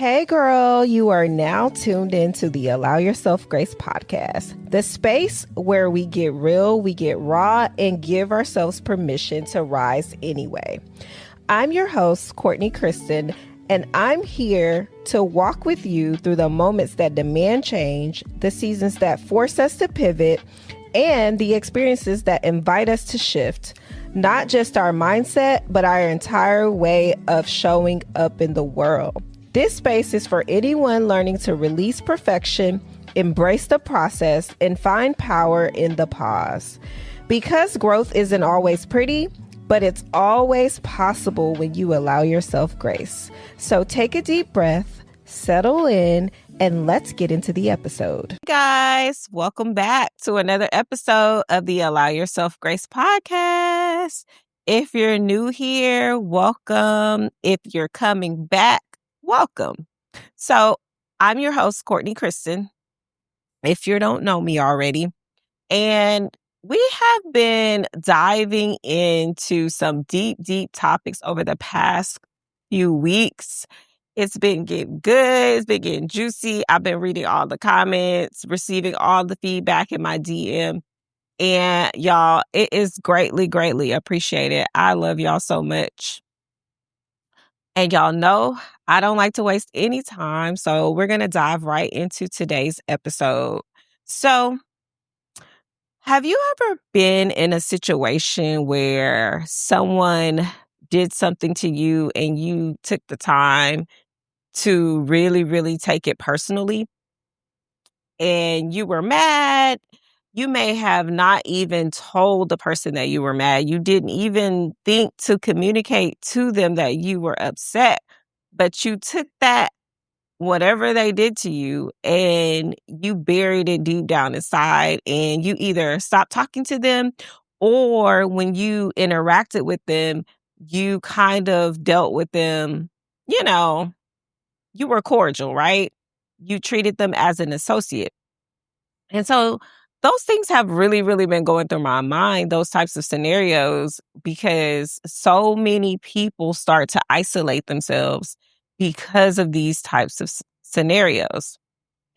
Hey girl, you are now tuned into the Allow Yourself Grace podcast, the space where we get real, we get raw, and give ourselves permission to rise anyway. I'm your host, Courtney Kristen, and I'm here to walk with you through the moments that demand change, the seasons that force us to pivot, and the experiences that invite us to shift, not just our mindset, but our entire way of showing up in the world. This space is for anyone learning to release perfection, embrace the process, and find power in the pause. Because growth isn't always pretty, but it's always possible when you allow yourself grace. So take a deep breath, settle in, and let's get into the episode. Hey guys, welcome back to another episode of the Allow Yourself Grace podcast. If you're new here, welcome. If you're coming back, welcome. So I'm your host, Courtney Kristen, if you don't know me already. And we have been diving into some deep topics over the past few weeks. It's been getting good. It's been getting juicy. I've been reading all the comments, receiving all the feedback in my DM. And y'all, it is greatly appreciated. I love y'all so much. And y'all know I don't like to waste any time, so we're going to dive right into today's episode. So, have you ever been in a situation where someone did something to you and you took the time to really take it personally? And you were mad. You may have not even told the person that you were mad. You didn't even think to communicate to them that you were upset, but you took that, whatever they did to you, and you buried it deep down inside, and you either stopped talking to them, or when you interacted with them, you kind of dealt with them, you were cordial, right? You treated them as an associate. And so those things have really been going through my mind, those types of scenarios, because so many people start to isolate themselves because of these types of scenarios.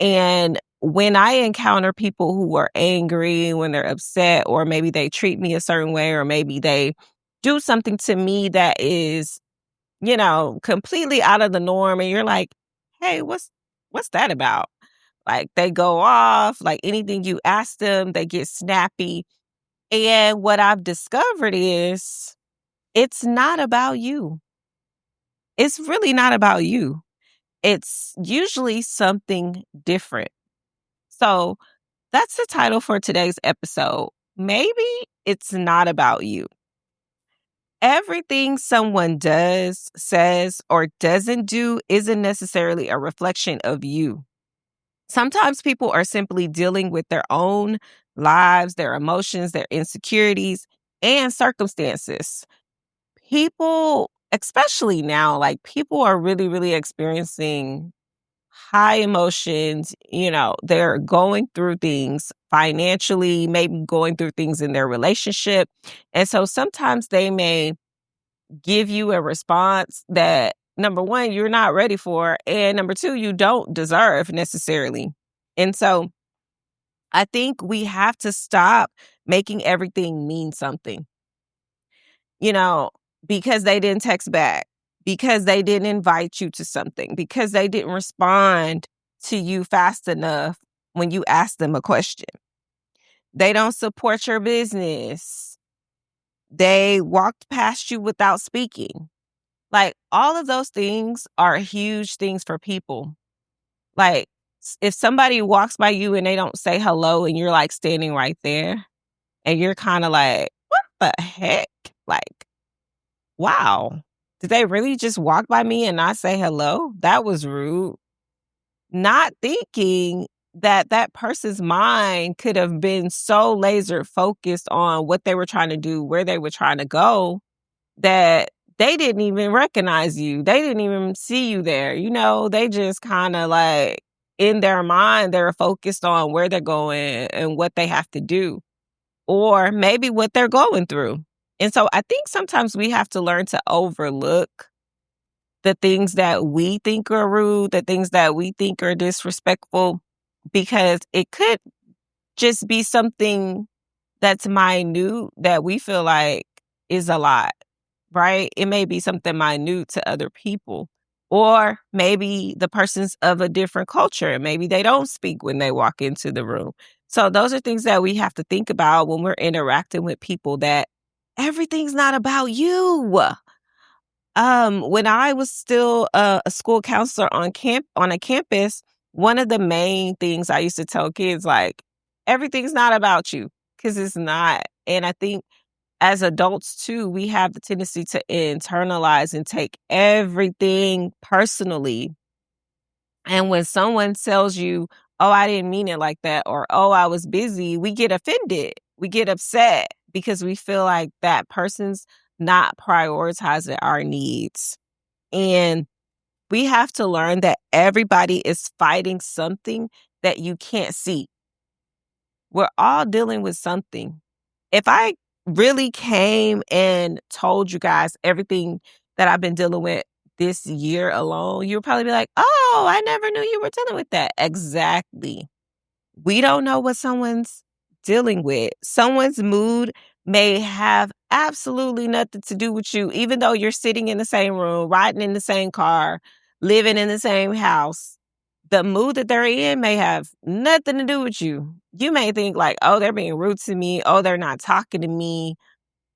And when I encounter people who are angry, when they're upset, or maybe they treat me a certain way, or maybe they do something to me that is, completely out of the norm, and you're like, hey, what's that about? Like, they go off, like anything you ask them, they get snappy. And what I've discovered is it's not about you. It's really not about you. It's usually something different. So that's the title for today's episode. Maybe it's not about you. Everything someone does, says, or doesn't do isn't necessarily a reflection of you. Sometimes people are simply dealing with their own lives, their emotions, their insecurities, and circumstances. People, especially now, like people are really experiencing high emotions. They're going through things financially, maybe going through things in their relationship. And so sometimes they may give you a response that, number one, you're not ready for, and number two, you don't deserve necessarily. And so I think we have to stop making everything mean something, because they didn't text back, because they didn't invite you to something, because they didn't respond to you fast enough when you asked them a question. They don't support your business. They walked past you without speaking. Like, all of those things are huge things for people. Like, if somebody walks by you and they don't say hello and you're like standing right there and you're kind of like, what the heck? Like, wow, did they really just walk by me and not say hello? That was rude. Not thinking that that person's mind could have been so laser focused on what they were trying to do, where they were trying to go, that they didn't even recognize you. They didn't even see you there. They just kind of like, in their mind, they're focused on where they're going and what they have to do, or maybe what they're going through. And so I think sometimes we have to learn to overlook the things that we think are rude, the things that we think are disrespectful, because it could just be something that's minute that we feel like is a lot, right? It may be something minute to other people. Or maybe the person's of a different culture. Maybe they don't speak when they walk into the room. So those are things that we have to think about when we're interacting with people, that everything's not about you. When I was still a school counselor on a campus, one of the main things I used to tell kids, like, everything's not about you, because it's not. And I think as adults too, we have the tendency to internalize and take everything personally. And when someone tells you, "Oh, I didn't mean it like that," or "Oh, I was busy," we get offended. We get upset because we feel like that person's not prioritizing our needs. And we have to learn that everybody is fighting something that you can't see. We're all dealing with something. If I really came and told you guys everything that I've been dealing with this year alone, you would probably be like, "Oh, I never knew you were dealing with that." Exactly. We don't know what someone's dealing with. Someone's mood may have absolutely nothing to do with you, even though you're sitting in the same room, riding in the same car, living in the same house. The mood that they're in may have nothing to do with you. You may think like, "Oh, they're being rude to me. Oh, they're not talking to me.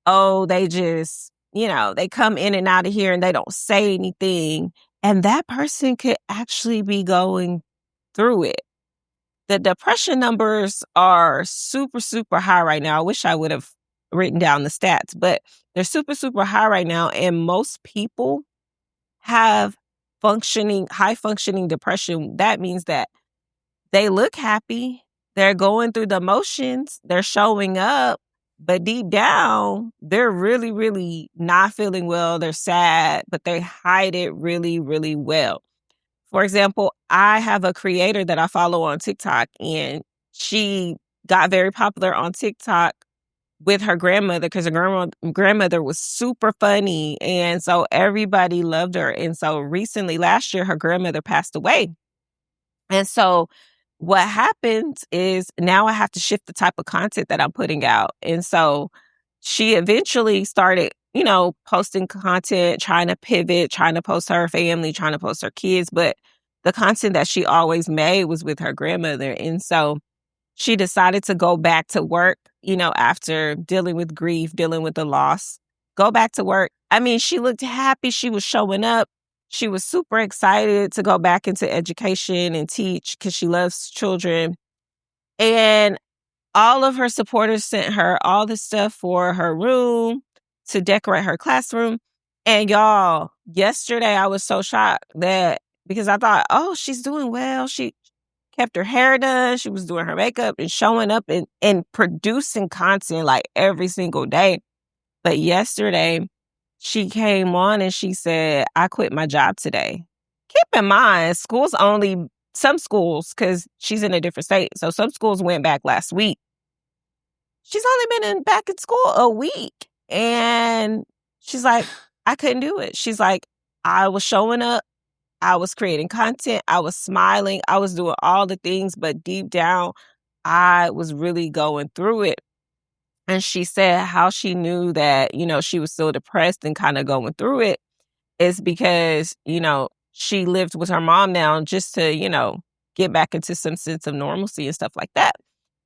Oh, they just, they come in and out of here and they don't say anything." And that person could actually be going through it. The depression numbers are super, super high right now. I wish I would have written down the stats, but they're super, super high right now. And most people have high functioning depression. That means that they look happy, they're going through the motions, they're showing up, but deep down, they're really, really not feeling well. They're sad, but they hide it really, really well. For example, I have a creator that I follow on TikTok, and she got very popular on TikTok with her grandmother because her grandmother was super funny. And so everybody loved her. And so recently, last year, her grandmother passed away. And so what happens is now I have to shift the type of content that I'm putting out. And so she eventually started, posting content, trying to pivot, trying to post her family, trying to post her kids. But the content that she always made was with her grandmother. And so she decided to go back to work, after dealing with grief, dealing with the loss, go back to work. I mean, she looked happy. She was showing up. She was super excited to go back into education and teach because she loves children. And all of her supporters sent her all the stuff for her room to decorate her classroom. And y'all, yesterday I was so shocked because I thought, oh, she's doing well. She kept her hair done. She was doing her makeup and showing up and producing content like every single day. But yesterday she came on and she said, "I quit my job today." Keep in mind, some schools, because she's in a different state, so some schools went back last week. She's only been back in school a week. And she's like, "I couldn't do it." She's like, "I was showing up. I was creating content. I was smiling. I was doing all the things. But deep down, I was really going through it." And she said how she knew that, she was still depressed and kind of going through it is because, she lived with her mom now just to, get back into some sense of normalcy and stuff like that.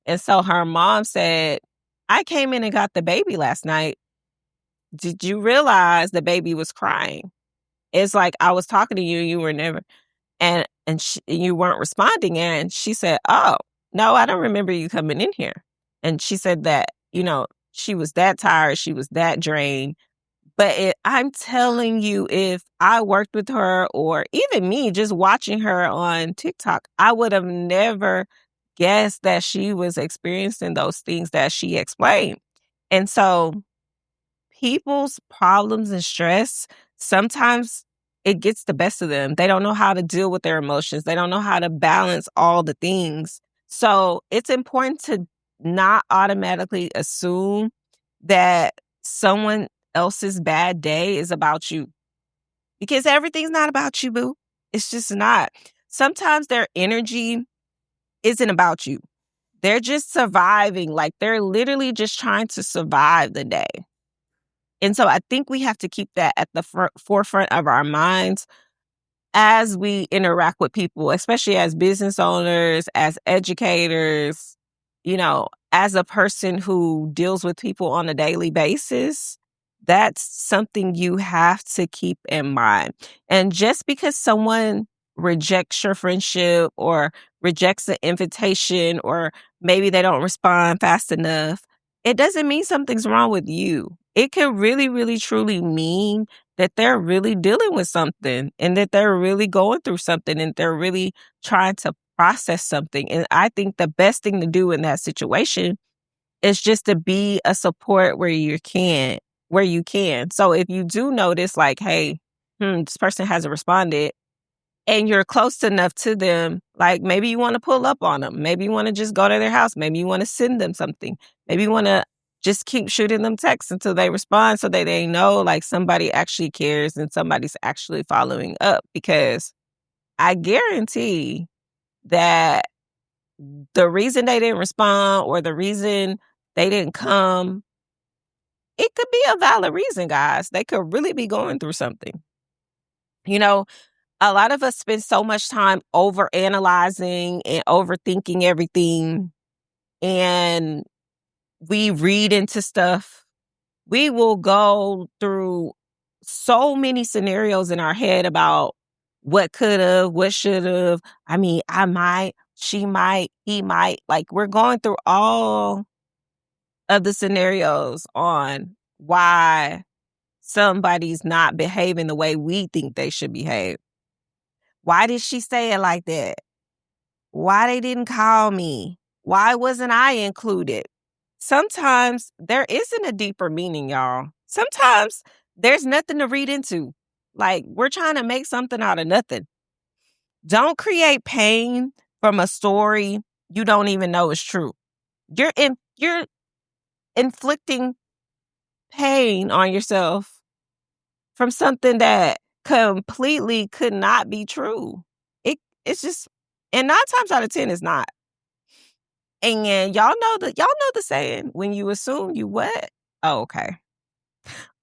And so her mom said, "I came in and got the baby last night. Did you realize the baby was crying? It's like I was talking to you, you were never, you weren't responding." And she said, "Oh, no, I don't remember you coming in here." And she said that, she was that tired, she was that drained. But I'm telling you, if I worked with her or even me just watching her on TikTok, I would have never guessed that she was experiencing those things that she explained. And so people's problems and stress, sometimes it gets the best of them. They don't know how to deal with their emotions. They don't know how to balance all the things. So it's important to not automatically assume that someone else's bad day is about you. because everything's not about you, boo. It's just not. Sometimes their energy isn't about you. They're just surviving. Like they're literally just trying to survive the day. And so I think we have to keep that at the forefront of our minds as we interact with people, especially as business owners, as educators, as a person who deals with people on a daily basis. That's something you have to keep in mind. And just because someone rejects your friendship or rejects an invitation or maybe they don't respond fast enough, it doesn't mean something's wrong with you. It can really, really, truly mean that they're really dealing with something and that they're really going through something and they're really trying to process something. And I think the best thing to do in that situation is just to be a support where you can. So if you do notice like, hey, this person hasn't responded and you're close enough to them, like maybe you want to pull up on them. Maybe you want to just go to their house. Maybe you want to send them something. Maybe you want to just keep shooting them texts until they respond so that they know like somebody actually cares and somebody's actually following up. Because I guarantee that the reason they didn't respond or the reason they didn't come, it could be a valid reason, guys. They could really be going through something. A lot of us spend so much time over analyzing and overthinking everything, and we read into stuff. We will go through so many scenarios in our head about what could have, what should have. I mean, I might, she might, he might. Like, we're going through all of the scenarios on why somebody's not behaving the way we think they should behave. Why did she say it like that? Why they didn't call me? Why wasn't I included? Sometimes there isn't a deeper meaning, y'all. Sometimes there's nothing to read into. Like, we're trying to make something out of nothing. Don't create pain from a story you don't even know is true. You're inflicting pain on yourself from something that completely could not be true. It's just, and 9 times out of 10 it's not. And y'all know the saying, when you assume you what? Oh, okay.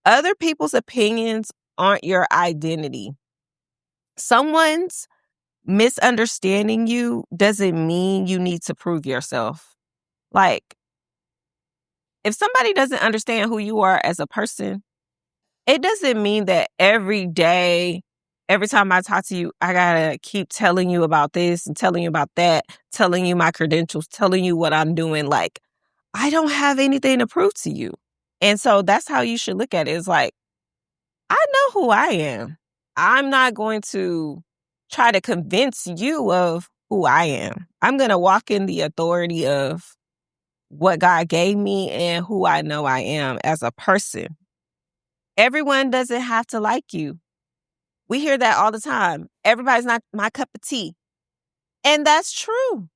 Other people's opinions aren't your identity. Someone's misunderstanding you doesn't mean you need to prove yourself. Like, if somebody doesn't understand who you are as a person, it doesn't mean that every day, every time I talk to you, I gotta keep telling you about this and telling you about that, telling you my credentials, telling you what I'm doing. Like, I don't have anything to prove to you. And so that's how you should look at it. It's like, I know who I am. I'm not going to try to convince you of who I am. I'm going to walk in the authority of what God gave me and who I know I am as a person. Everyone doesn't have to like you. We hear that all the time. Everybody's not my cup of tea. And that's true.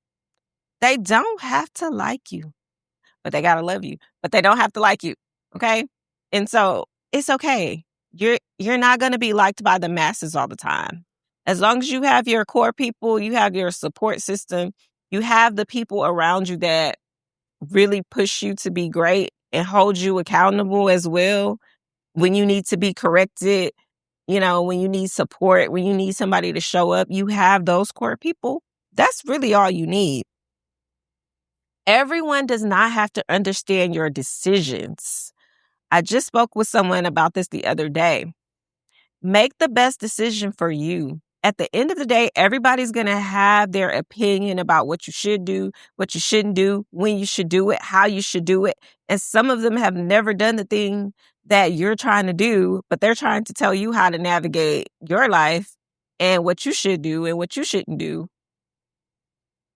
They don't have to like you, but they got to love you. But they don't have to like you. Okay? And so it's okay. You're not going to be liked by the masses all the time. As long as you have your core people, you have your support system, you have the people around you that really push you to be great and hold you accountable as well. When you need to be corrected, when you need support, when you need somebody to show up, you have those core people. That's really all you need. Everyone does not have to understand your decisions. I just spoke with someone about this the other day. Make the best decision for you. At the end of the day, everybody's going to have their opinion about what you should do, what you shouldn't do, when you should do it, how you should do it. And some of them have never done the thing that you're trying to do, but they're trying to tell you how to navigate your life and what you should do and what you shouldn't do.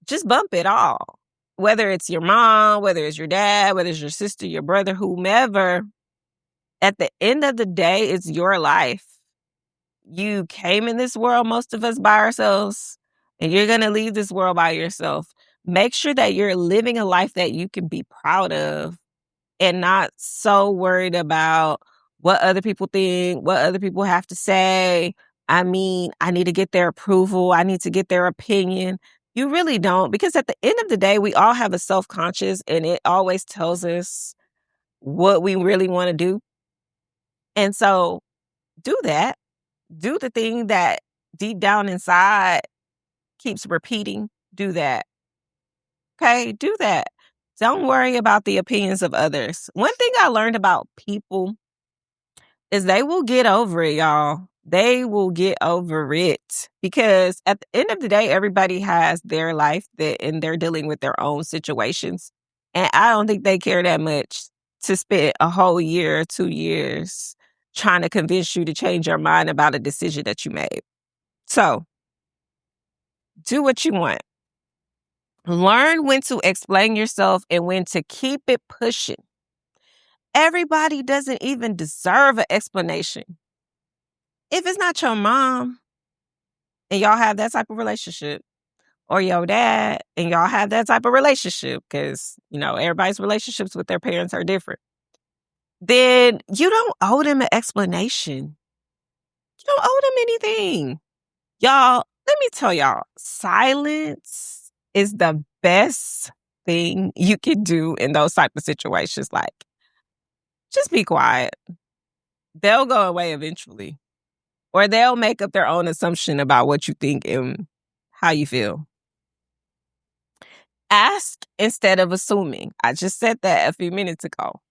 Just bump it all. Whether it's your mom, whether it's your dad, whether it's your sister, your brother, whomever, at the end of the day, it's your life. You came in this world, most of us by ourselves, and you're going to leave this world by yourself. Make sure that you're living a life that you can be proud of and not so worried about what other people think, what other people have to say. I mean, I need to get their approval. I need to get their opinion. You really don't, because at the end of the day, we all have a self-conscious and it always tells us what we really want to do. And so do that. Do the thing that deep down inside keeps repeating. Do that. Okay? Do that. Don't worry about the opinions of others. One thing I learned about people is they will get over it, y'all. They will get over it, because at the end of the day, everybody has their life and they're dealing with their own situations. And I don't think they care that much to spend a whole year or 2 years trying to convince you to change your mind about a decision that you made. So do what you want. Learn when to explain yourself and when to keep it pushing. Everybody doesn't even deserve an explanation. If it's not your mom and y'all have that type of relationship, or your dad and y'all have that type of relationship, because, everybody's relationships with their parents are different, then you don't owe them an explanation. You don't owe them anything. Y'all, let me tell y'all, silence is the best thing you can do in those type of situations. Like, just be quiet. They'll go away eventually. Or they'll make up their own assumption about what you think and how you feel. Ask instead of assuming. I just said that a few minutes ago.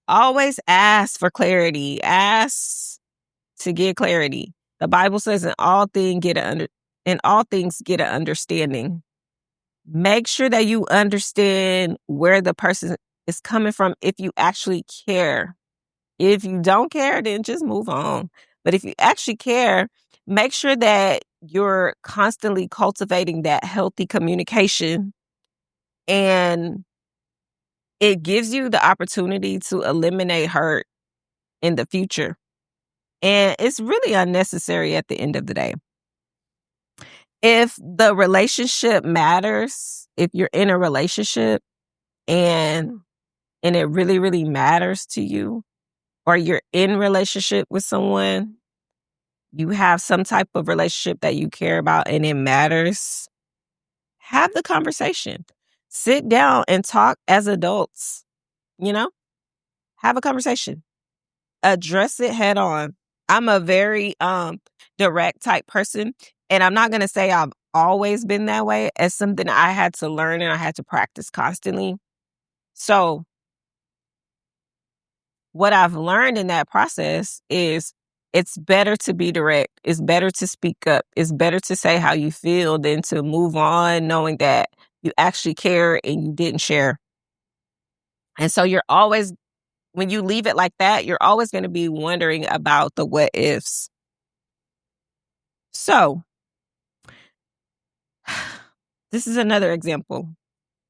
Always ask for clarity. Ask to get clarity. The Bible says in all things get an understanding. Make sure that you understand where the person is coming from if you actually care. If you don't care, then just move on. But if you actually care, make sure that you're constantly cultivating that healthy communication, and it gives you the opportunity to eliminate hurt in the future. And it's really unnecessary at the end of the day. If the relationship matters, if you're in a relationship and it really, really matters to you, or you're in relationship with someone, you have some type of relationship that you care about and it matters, have the conversation. Sit down and talk as adults, have a conversation. Address it head on. I'm a very direct type person, and I'm not going to say I've always been that way. It's something I had to learn and I had to practice constantly. So what I've learned in that process is it's better to be direct. It's better to speak up. It's better to say how you feel than to move on knowing that you actually care and you didn't share. And so when you leave it like that, you're always going to be wondering about the what ifs. So this is another example.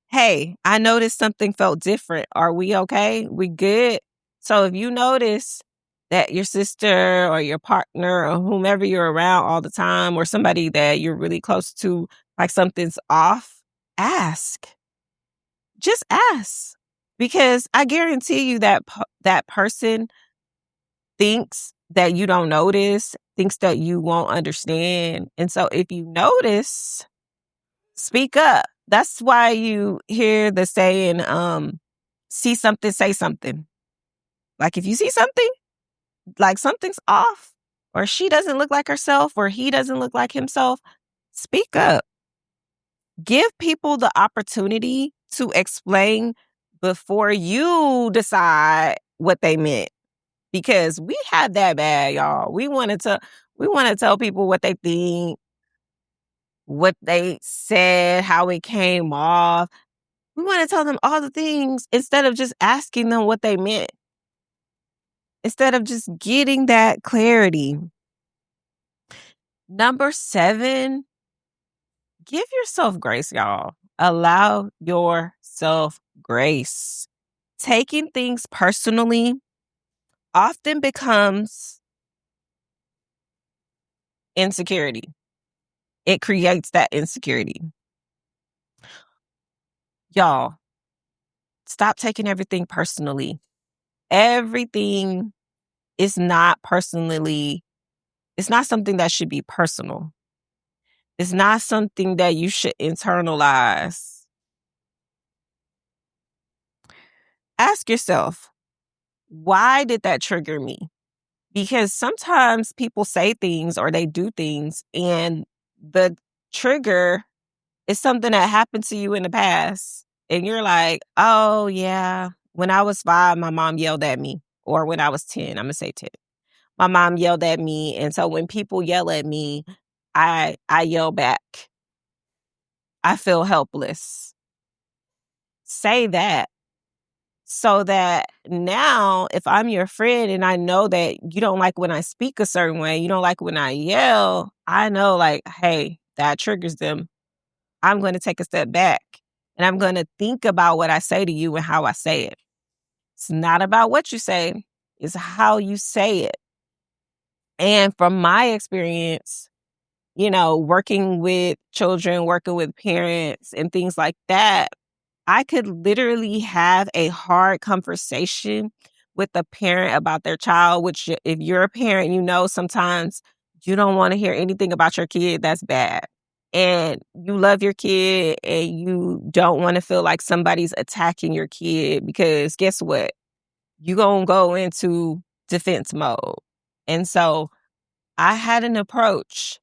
Hey, I noticed something felt different. Are we okay? We good? So if you notice that your sister or your partner or whomever you're around all the time, or somebody that you're really close to, like something's off, ask. Just ask. Because I guarantee you that that person thinks that you don't notice, thinks that you won't understand. And so if you notice, speak up. That's why you hear the saying, see something, say something. Like if you see something, like something's off, or she doesn't look like herself, or he doesn't look like himself, speak up. Give people the opportunity to explain before you decide what they meant. Because we have that bad, y'all. We want to tell people what they think, what they said, how it came off. We want to tell them all the things instead of just asking them what they meant. Instead of just getting that clarity. Number 7, give yourself grace, y'all. Allow yourself grace. Taking things personally often becomes insecurity. It creates that insecurity. Y'all, stop taking everything personally. Everything it's not personally, it's not something that should be personal. It's not something that you should internalize. Ask yourself, why did that trigger me? Because sometimes people say things or they do things, and the trigger is something that happened to you in the past. And you're like, oh, yeah, when I was 5, my mom yelled at me. Or when I was 10, I'm going to say 10. My mom yelled at me. And so when people yell at me, I yell back. I feel helpless. Say that. So that now, if I'm your friend and I know that you don't like when I speak a certain way, you don't like when I yell, I know, like, hey, that triggers them. I'm going to take a step back and I'm going to think about what I say to you and how I say it. It's not about what you say, it's how you say it. And from my experience, working with children, working with parents and things like that, I could literally have a hard conversation with a parent about their child, which if you're a parent, sometimes you don't want to hear anything about your kid that's bad. And you love your kid and you don't want to feel like somebody's attacking your kid because guess what? You're going to go into defense mode. And so I had an approach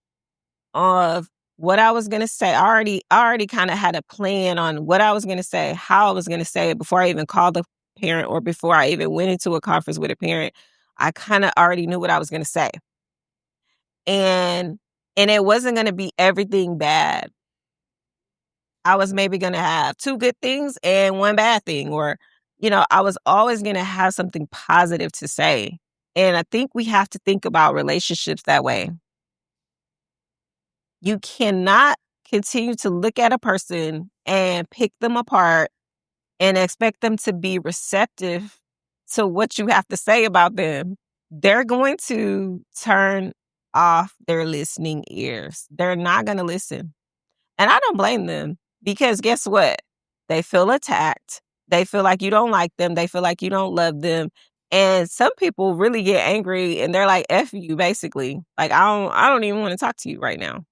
of what I was going to say. I already kind of had a plan on what I was going to say, how I was going to say it before I even called the parent or before I even went into a conference with a parent. I kind of already knew what I was going to say. And it wasn't going to be everything bad. I was maybe going to have 2 good things and 1 bad thing, or I was always going to have something positive to say. And I think we have to think about relationships that way. You cannot continue to look at a person and pick them apart and expect them to be receptive to what you have to say about them. They're going to turn off their listening ears. They're not going to listen. And I don't blame them because guess what? They feel attacked. They feel like you don't like them. They feel like you don't love them. And some people really get angry and they're like, F you, basically. Like, I don't even want to talk to you right now.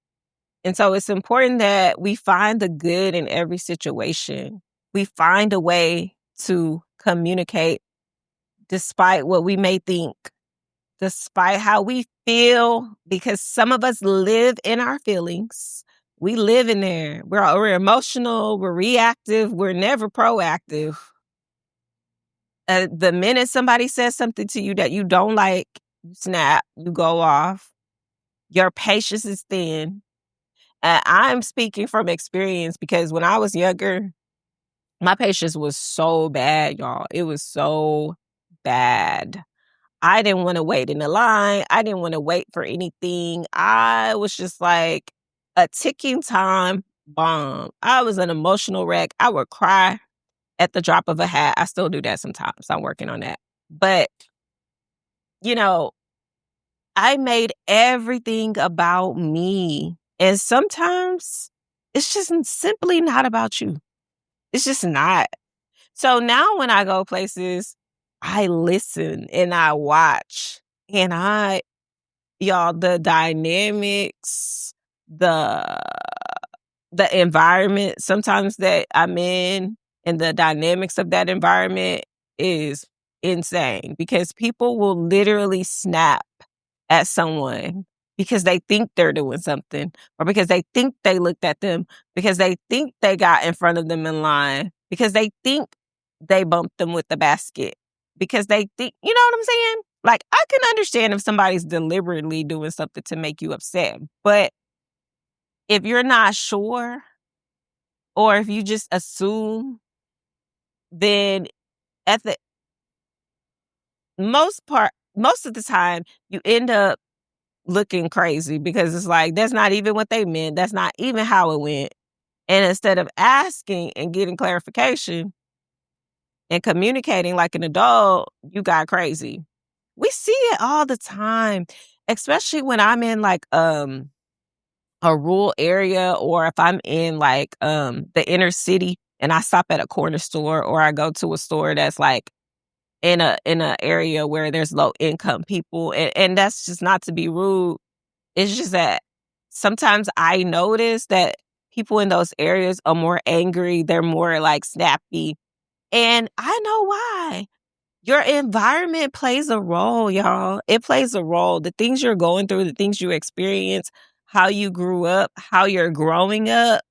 And so it's important that we find the good in every situation. We find a way to communicate despite what we may think, despite how we feel, because some of us live in our feelings. We live in there. We're emotional, we're reactive, we're never proactive. The minute somebody says something to you that you don't like, you snap, you go off. Your patience is thin. I'm speaking from experience because when I was younger, my patience was so bad, y'all. It was so bad. I didn't want to wait in the line. I didn't want to wait for anything. I was just like a ticking time bomb. I was an emotional wreck. I would cry at the drop of a hat. I still do that sometimes. I'm working on that. But, you know, I made everything about me. And sometimes it's just simply not about you. It's just not. So now when I go places, I listen and I watch and y'all, the dynamics, the environment sometimes that I'm in and the dynamics of that environment is insane because people will literally snap at someone because they think they're doing something or because they think they looked at them, because they think they got in front of them in line, because they think they bumped them with the basket, because they think, you know what I'm saying? Like, I can understand if somebody's deliberately doing something to make you upset, but if you're not sure or if you just assume, then at the most of the time, you end up looking crazy because it's like, that's not even what they meant. That's not even how it went. And instead of asking and getting clarification and communicating like an adult, you got crazy. We see it all the time, especially when I'm in like a rural area or if I'm in like the inner city and I stop at a corner store or I go to a store that's like in a area where there's low income people. And that's just not to be rude. It's just that sometimes I notice that people in those areas are more angry. They're more like snappy. And I know why. Your environment plays a role, y'all. It plays a role. The things you're going through, the things you experience, how you grew up, how you're growing up,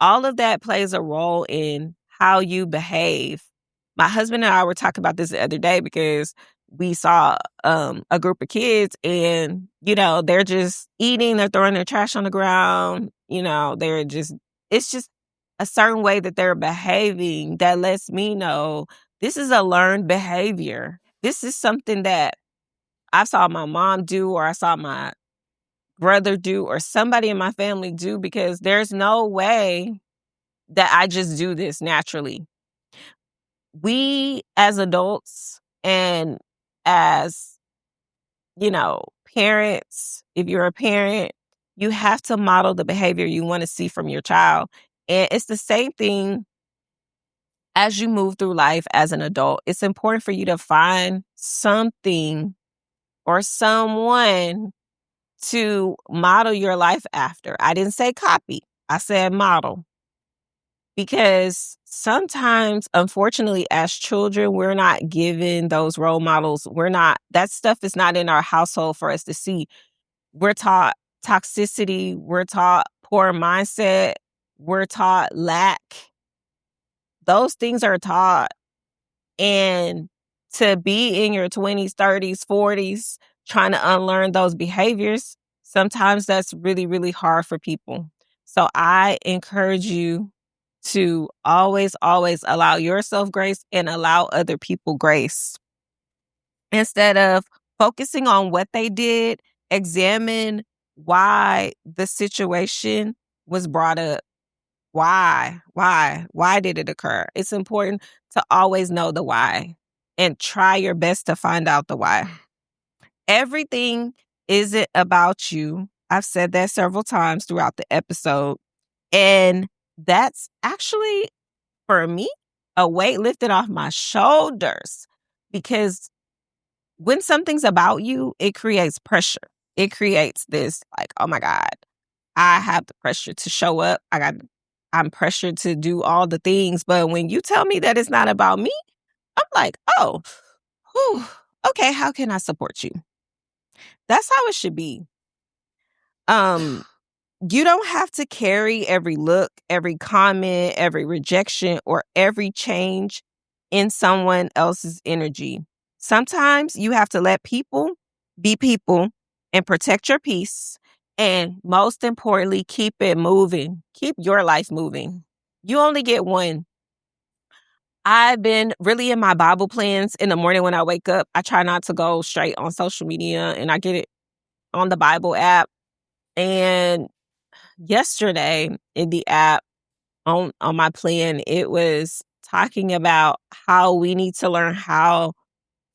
all of that plays a role in how you behave. My husband and I were talking about this the other day because we saw a group of kids and, they're just eating, they're throwing their trash on the ground, it's just a certain way that they're behaving that lets me know this is a learned behavior. This is something that I saw my mom do, or I saw my brother do, or somebody in my family do, because there's no way that I just do this naturally. We as adults and as, parents, if you're a parent, you have to model the behavior you want to see from your child. And it's the same thing as you move through life as an adult. It's important for you to find something or someone to model your life after. I didn't say copy, I said model. Because sometimes, unfortunately, as children, we're not given those role models. That stuff is not in our household for us to see. We're taught toxicity, we're taught poor mindset, we're taught lack. Those things are taught. And to be in your 20s, 30s, 40s, trying to unlearn those behaviors, sometimes that's really, really hard for people. So I encourage you to always, always allow yourself grace and allow other people grace. Instead of focusing on what they did, examine why the situation was brought up. Why? Why did it occur? It's important to always know the why and try your best to find out the why. Everything isn't about you. I've said that several times throughout the episode. And that's actually, for me, a weight lifted off my shoulders, because when something's about you, it creates pressure. It creates this like, oh my God, I have the pressure to show up. I'm pressured to do all the things. But when you tell me that it's not about me, I'm like, oh, whew, okay, how can I support you? That's how it should be. You don't have to carry every look, every comment, every rejection, or every change in someone else's energy. Sometimes you have to let people be people and protect your peace. And most importantly, keep it moving. Keep your life moving. You only get one. I've been really in my Bible plans in the morning when I wake up. I try not to go straight on social media, and I get it on the Bible app. And yesterday in the app on my plan, it was talking about how we need to learn how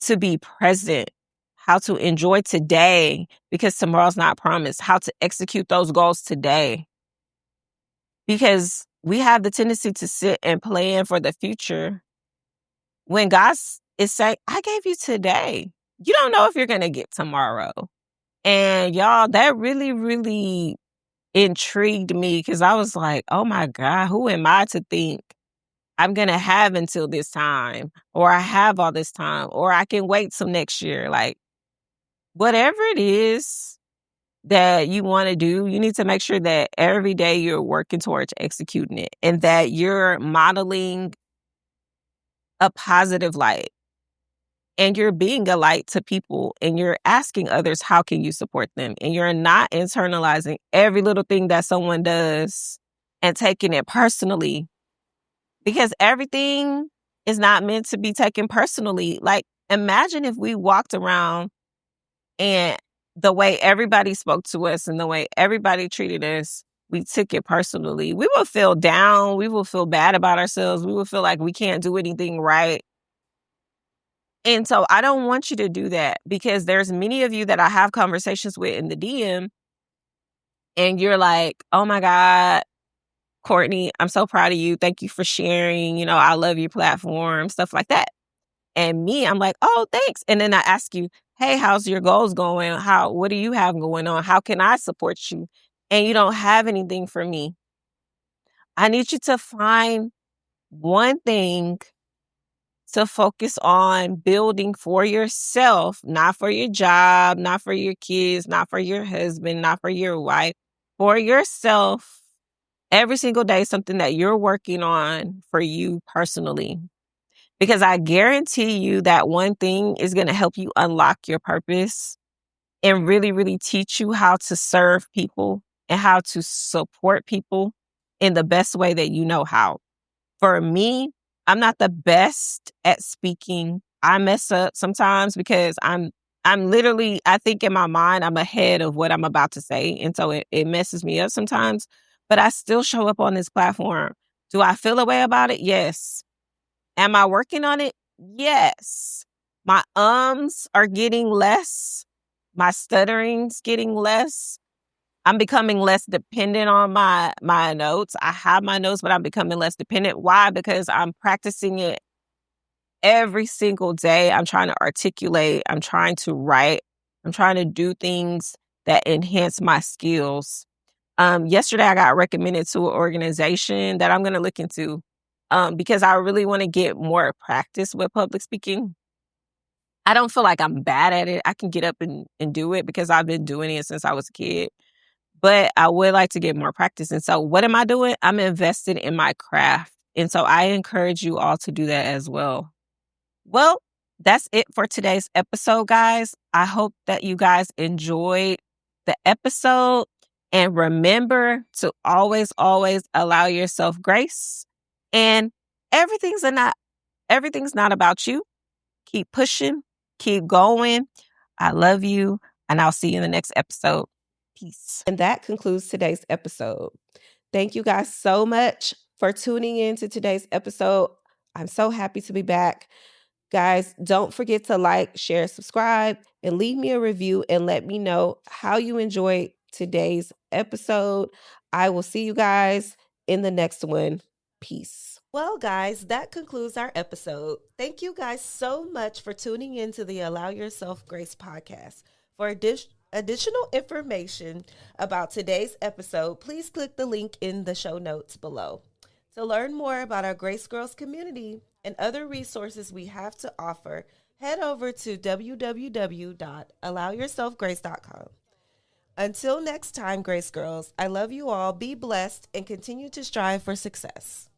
to be present, how to enjoy today because tomorrow's not promised, how to execute those goals today. Because we have the tendency to sit and plan for the future when God is saying, I gave you today. You don't know if you're going to get tomorrow. And y'all, that really, really intrigued me, because I was like, oh my God, who am I to think I'm going to have until this time, or I have all this time, or I can wait till next year. Like, whatever it is that you want to do, you need to make sure that every day you're working towards executing it, and that you're modeling a positive light, and you're being a light to people, and you're asking others, how can you support them? And you're not internalizing every little thing that someone does and taking it personally, because everything is not meant to be taken personally. Like, imagine if we walked around and the way everybody spoke to us and the way everybody treated us, we took it personally. We will feel down. We will feel bad about ourselves. We will feel like we can't do anything right. And so I don't want you to do that, because there's many of you that I have conversations with in the DM, and you're like, oh my God, Courtney, I'm so proud of you. Thank you for sharing. I love your platform, stuff like that. And me, I'm like, oh, thanks. And then I ask you, hey, how's your goals going? What do you have going on? How can I support you? And you don't have anything for me. I need you to find one thing to focus on building for yourself, not for your job, not for your kids, not for your husband, not for your wife, for yourself every single day, something that you're working on for you personally. Because I guarantee you that one thing is going to help you unlock your purpose and really, really teach you how to serve people and how to support people in the best way that you know how. For me, I'm not the best at speaking. I mess up sometimes because I'm literally, I think in my mind, I'm ahead of what I'm about to say. And so it messes me up sometimes, but I still show up on this platform. Do I feel a way about it? Yes. Am I working on it? Yes. My ums are getting less. My stuttering's getting less. I'm becoming less dependent on my notes. I have my notes, but I'm becoming less dependent. Why? Because I'm practicing it every single day. I'm trying to articulate. I'm trying to write. I'm trying to do things that enhance my skills. Yesterday, I got recommended to an organization that I'm going to look into because I really want to get more practice with public speaking. I don't feel like I'm bad at it. I can get up and do it because I've been doing it since I was a kid. But I would like to get more practice. And so what am I doing? I'm invested in my craft. And so I encourage you all to do that as well. Well, that's it for today's episode, guys. I hope that you guys enjoyed the episode. And remember to always, always allow yourself grace. And everything's not about you. Keep pushing, keep going. I love you, and I'll see you in the next episode. Peace. And that concludes today's episode. Thank you guys so much for tuning in to today's episode. I'm so happy to be back. Guys, don't forget to like, share, subscribe, and leave me a review and let me know how you enjoyed today's episode. I will see you guys in the next one. Peace. Well, guys, that concludes our episode. Thank you guys so much for tuning in to the Allow Yourself Grace podcast. For additional information about today's episode, please click the link in the show notes below. To learn more about our Grace Girls community and other resources we have to offer, head over to www.allowyourselfgrace.com. Until next time, Grace Girls, I love you all, be blessed, and continue to strive for success.